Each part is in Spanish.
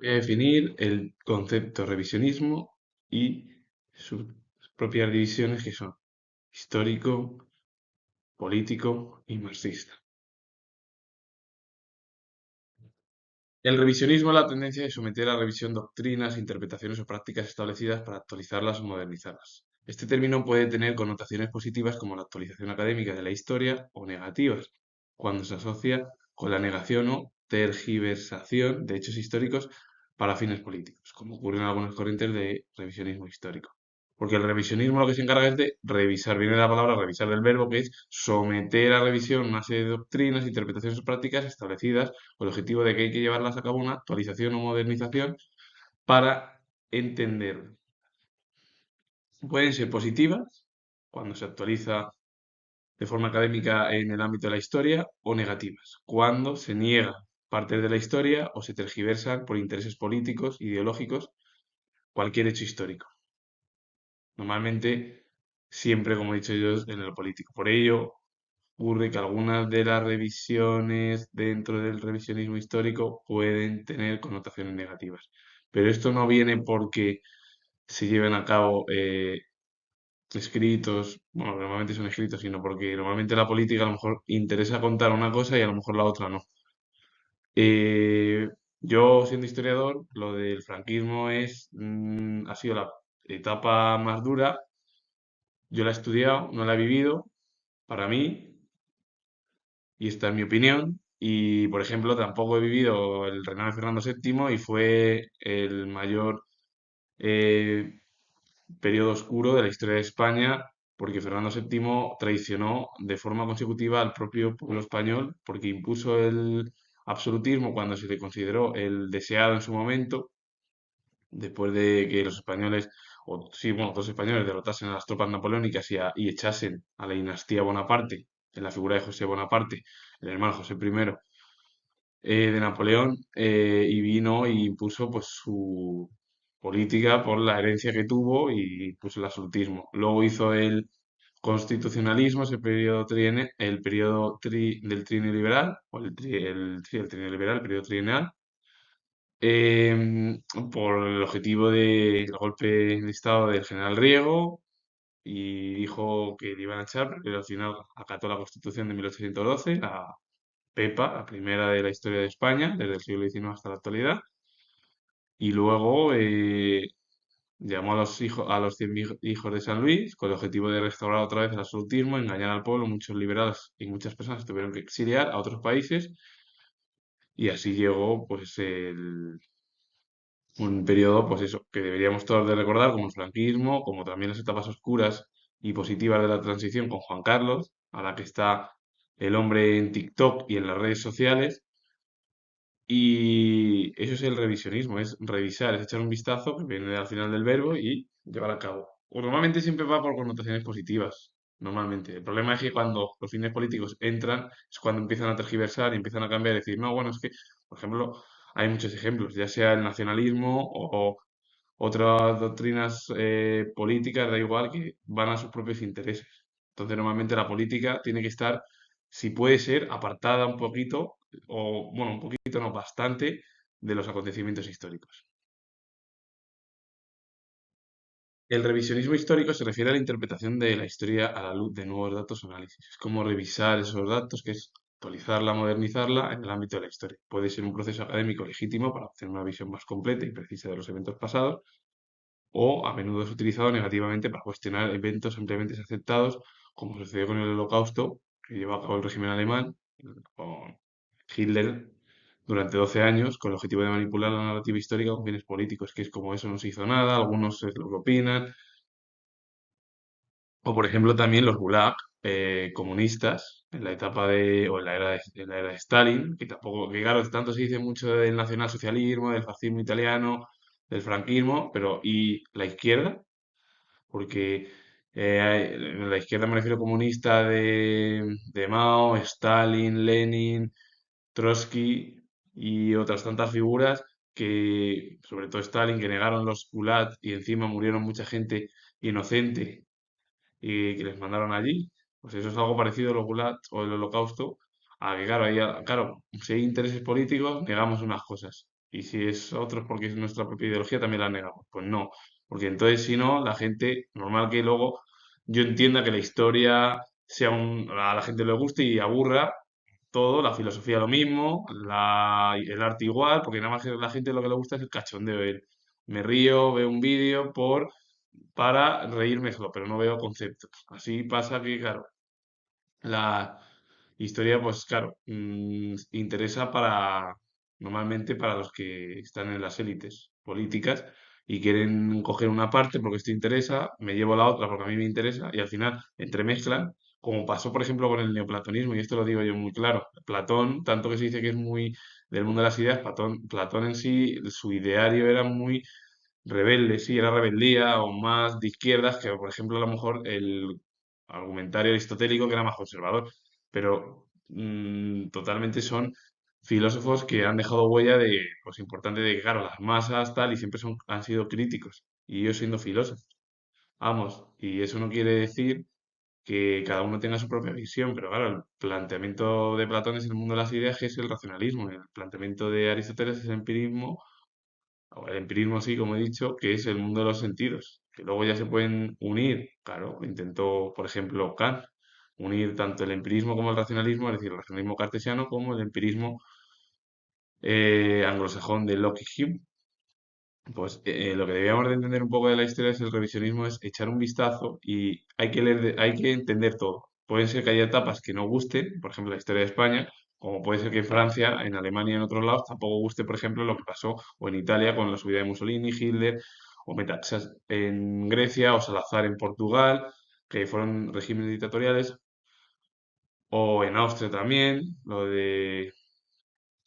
Voy a definir el concepto revisionismo y sus propias divisiones que son histórico, político y marxista. El revisionismo es la tendencia de someter a revisión doctrinas, interpretaciones o prácticas establecidas para actualizarlas o modernizarlas. Este término puede tener connotaciones positivas como la actualización académica de la historia o negativas, cuando se asocia con la negación o tergiversación de hechos históricos para fines políticos, como ocurre en algunas corrientes de revisionismo histórico. Porque el revisionismo lo que se encarga es de revisar, viene la palabra revisar del verbo, que es someter a revisión una serie de doctrinas, interpretaciones o prácticas establecidas con el objetivo de que hay que llevarlas a cabo una actualización o modernización para entender. Pueden ser positivas, cuando se actualiza de forma académica en el ámbito de la historia, o negativas, cuando se niega partes de la historia o se tergiversan por intereses políticos, ideológicos, cualquier hecho histórico. Normalmente, siempre, como he dicho yo, en el político. Por ello, ocurre que algunas de las revisiones dentro del revisionismo histórico pueden tener connotaciones negativas. Pero esto no viene porque se lleven a cabo escritos, bueno, normalmente son escritos, sino porque normalmente la política a lo mejor interesa contar una cosa y a lo mejor la otra no. Eh, yo, siendo historiador, lo del franquismo ha sido la etapa más dura. Yo la he estudiado, no la he vivido, para mí, y esta es mi opinión. Y, por ejemplo, tampoco he vivido el reinado de Fernando VII y fue el mayor eh, periodo oscuro de la historia de España, porque Fernando VII traicionó de forma consecutiva al propio pueblo español, porque impuso el absolutismo cuando se le consideró el deseado en su momento, después de que los españoles, o sí, bueno, los españoles derrotasen a las tropas napoleónicas y echasen a la dinastía Bonaparte, en la figura de José Bonaparte, el hermano José I de Napoleón, y vino y impuso pues su política por la herencia que tuvo y puso el absolutismo. Luego hizo el constitucionalismo, ese periodo el periodo del trienio liberal, o sí, el trienio liberal, el periodo trienal, por el objetivo del golpe de Estado del general Riego, y dijo que le iban a echar, pero al final acató la Constitución de 1812, la PEPA, la primera de la historia de España, desde el siglo XIX hasta la actualidad, y luego llamó a a los 100 hijos de San Luis con el objetivo de restaurar otra vez el absolutismo, engañar al pueblo. Muchos liberales y muchas personas tuvieron que exiliar a otros países y así llegó pues un periodo, pues eso, que deberíamos todos de recordar como el franquismo, como también las etapas oscuras y positivas de la transición con Juan Carlos, a la que está el hombre en TikTok y en las redes sociales. Y eso es el revisionismo, es revisar, es echar un vistazo, que viene al final del verbo, y llevar a cabo. O normalmente siempre va por connotaciones positivas, normalmente. El problema es que cuando los fines políticos entran, es cuando empiezan a tergiversar y empiezan a cambiar y decir, no, bueno, es que, por ejemplo, hay muchos ejemplos, ya sea el nacionalismo o otras doctrinas políticas, da igual, que van a sus propios intereses. Entonces, normalmente la política tiene que estar, si puede ser, apartada un poquito, o bueno, un poquito, no, bastante, de los acontecimientos históricos. El revisionismo histórico se refiere a la interpretación de la historia a la luz de nuevos datos o análisis. Es como revisar esos datos, que es actualizarla, modernizarla en el ámbito de la historia. Puede ser un proceso académico legítimo para obtener una visión más completa y precisa de los eventos pasados, o a menudo es utilizado negativamente para cuestionar eventos ampliamente aceptados, como sucedió con el Holocausto, que llevó a cabo el régimen alemán, con Hitler durante 12 años, con el objetivo de manipular la narrativa histórica con fines políticos, que es como eso no se hizo nada, algunos es lo que opinan, o por ejemplo también los Gulag comunistas en la etapa o en la era de Stalin, que tampoco, que claro, tanto se dice mucho del nacionalsocialismo, del fascismo italiano, del franquismo, pero ¿y la izquierda? Porque la izquierda me refiero comunista de Mao, Stalin, Lenin, Trotsky y otras tantas figuras que, sobre todo Stalin, que negaron los Gulag y encima murieron mucha gente inocente y que les mandaron allí. Pues eso es algo parecido a los Gulag o el Holocausto, a que claro, claro, si hay intereses políticos, negamos unas cosas. Y si es otros porque es nuestra propia ideología, también la negamos. Pues no, porque entonces si no, la gente, normal que luego yo entienda que la historia a la gente le guste y aburra todo, la filosofía lo mismo, el arte igual, porque nada más que a la gente lo que le gusta es el cachondeo. Me río, veo un vídeo para reírme solo, pero no veo conceptos. Así pasa que, claro, la historia, pues claro, interesa normalmente para los que están en las élites políticas y quieren coger una parte porque esto interesa, me llevo la otra porque a mí me interesa y al final entremezclan, como pasó por ejemplo con el neoplatonismo, y esto lo digo yo muy claro. Platón, tanto que se dice que es muy del mundo de las ideas, Platón en sí, su ideario era muy rebelde, sí, era rebeldía o más de izquierdas que, por ejemplo, a lo mejor el argumentario aristotélico que era más conservador, pero totalmente son filósofos que han dejado huella pues importante de que, claro, las masas tal y siempre han sido críticos y ellos siendo filósofos, vamos, y eso no quiere decir que cada uno tenga su propia visión, pero claro, el planteamiento de Platón es el mundo de las ideas, que es el racionalismo, y el planteamiento de Aristóteles es el empirismo, o el empirismo sí, como he dicho, que es el mundo de los sentidos, que luego ya se pueden unir, claro, intentó, por ejemplo, Kant, unir tanto el empirismo como el racionalismo, es decir, el racionalismo cartesiano como el empirismo anglosajón de Locke y Hume. Pues lo que debíamos de entender un poco de la historia es el revisionismo, es echar un vistazo y hay que leer, hay que entender todo. Pueden ser que haya etapas que no gusten, por ejemplo, la historia de España, como puede ser que en Francia, en Alemania y en otros lados tampoco guste, por ejemplo, lo que pasó o en Italia con la subida de Mussolini, Hitler, o Metaxas en Grecia, o Salazar en Portugal, que fueron regímenes dictatoriales, o en Austria también, lo de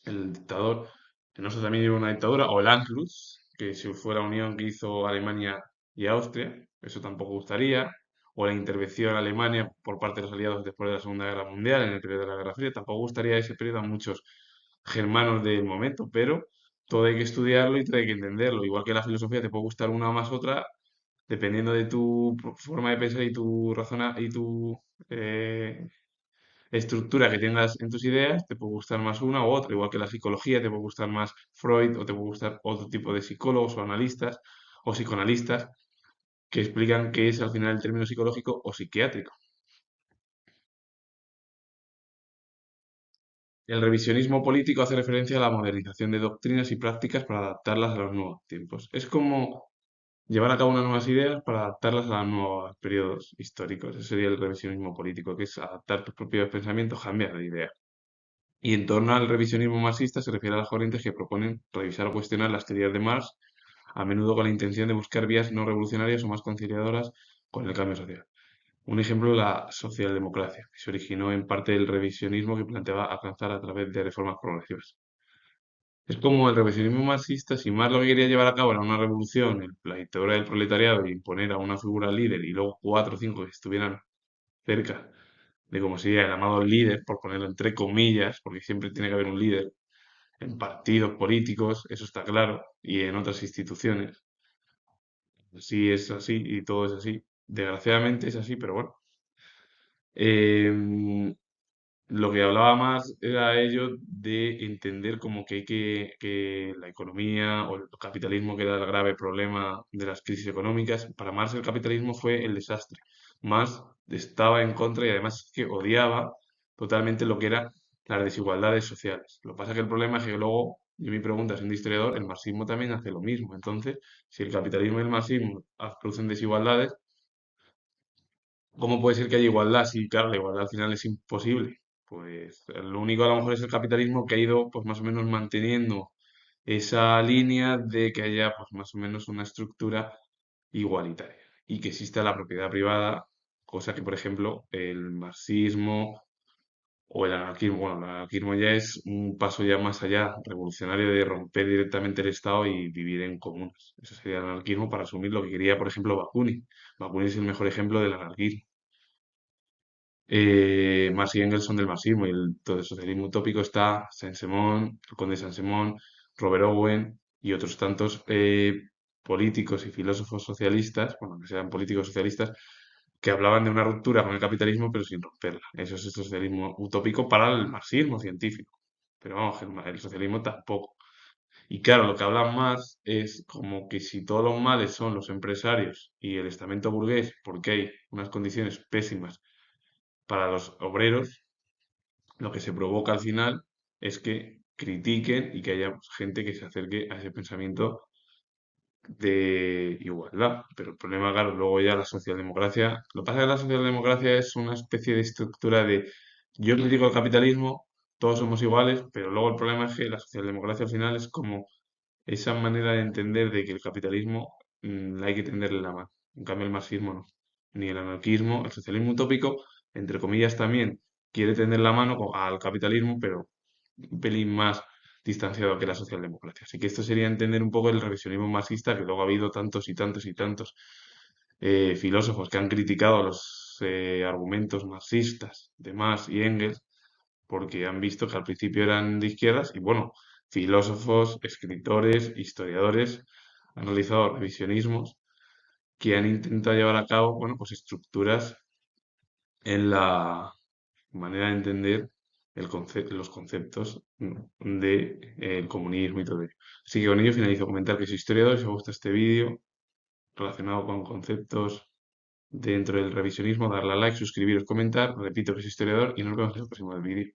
el dictador, que no sé, también lleva una dictadura, o el Anschluss, que si fue la unión que hizo Alemania y Austria, eso tampoco gustaría, o la intervención en Alemania por parte de los aliados después de la Segunda Guerra Mundial, en el periodo de la Guerra Fría, tampoco gustaría ese periodo a muchos germanos del momento, pero todo hay que estudiarlo y todo hay que entenderlo. Igual que la filosofía te puede gustar una o más otra, dependiendo de tu forma de pensar y tu y tu eh, estructura que tengas en tus ideas, te puede gustar más una u otra, igual que la psicología, te puede gustar más Freud o te puede gustar otro tipo de psicólogos o analistas o psicoanalistas que explican qué es al final el término psicológico o psiquiátrico. El revisionismo político hace referencia a la modernización de doctrinas y prácticas para adaptarlas a los nuevos tiempos. Es como llevar a cabo unas nuevas ideas para adaptarlas a los nuevos periodos históricos. Ese sería el revisionismo político, que es adaptar tus propios pensamientos, cambiar de idea. Y en torno al revisionismo marxista se refiere a las corrientes que proponen revisar o cuestionar las teorías de Marx, a menudo con la intención de buscar vías no revolucionarias o más conciliadoras con el cambio social. Un ejemplo, la socialdemocracia, que se originó en parte del revisionismo que planteaba alcanzar a través de reformas progresivas. Es como el revisionismo marxista, si Marx lo que quería llevar a cabo era una revolución, la dictadura del proletariado e imponer a una figura líder y luego cuatro o cinco que estuvieran cerca de como sería el llamado líder, por ponerlo entre comillas, porque siempre tiene que haber un líder en partidos políticos, eso está claro, y en otras instituciones. Sí es así y todo es así. Desgraciadamente es así, pero bueno. Em, lo que hablaba más era ello de entender como que la economía o el capitalismo, que era el grave problema de las crisis económicas, para Marx el capitalismo fue el desastre. Marx estaba en contra y además es que odiaba totalmente lo que eran las desigualdades sociales. Lo que pasa es que el problema es que luego, y mi pregunta, siendo historiador, el marxismo también hace lo mismo. Entonces, si el capitalismo y el marxismo producen desigualdades, ¿cómo puede ser que haya igualdad? Sí, claro, la igualdad al final es imposible. Pues lo único a lo mejor es el capitalismo que ha ido pues más o menos manteniendo esa línea de que haya pues más o menos una estructura igualitaria y que exista la propiedad privada, cosa que por ejemplo el marxismo o el anarquismo, bueno, el anarquismo ya es un paso ya más allá, revolucionario de romper directamente el Estado y vivir en comunas. Eso sería el anarquismo para asumir lo que quería, por ejemplo, Bakunin. Bakunin es el mejor ejemplo del anarquismo. Marx y Engels son del marxismo y todo el socialismo utópico está Saint-Simon, el conde de Saint-Simon, Robert Owen y otros tantos políticos y filósofos socialistas, bueno, que sean políticos socialistas, que hablaban de una ruptura con el capitalismo pero sin romperla. Eso es el socialismo utópico para el marxismo científico. Pero vamos, el socialismo tampoco. Y claro, lo que hablan más es como que si todos los males son los empresarios y el estamento burgués, porque hay unas condiciones pésimas para los obreros, lo que se provoca al final es que critiquen y que haya gente que se acerque a ese pensamiento de igualdad. Pero el problema, claro, luego ya la socialdemocracia, lo que pasa es que la socialdemocracia es una especie de estructura de yo critico el capitalismo, todos somos iguales, pero luego el problema es que la socialdemocracia al final es como esa manera de entender de que el capitalismo hay que tenderle la mano. En cambio, el marxismo no. Ni el anarquismo, el socialismo utópico, entre comillas, también quiere tender la mano al capitalismo, pero un pelín más distanciado que la socialdemocracia. Así que esto sería entender un poco el revisionismo marxista, que luego ha habido tantos y tantos y tantos filósofos que han criticado los argumentos marxistas de Marx y Engels, porque han visto que al principio eran de izquierdas y bueno, filósofos, escritores, historiadores han realizado revisionismos que han intentado llevar a cabo, bueno, pues estructuras en la manera de entender los conceptos del comunismo y todo ello. Así que con ello finalizo. Comentar que soy historiador, si os gusta este vídeo relacionado con conceptos dentro del revisionismo, darle a like, suscribiros, comentar. Repito que soy historiador y nos vemos en el próximo vídeo.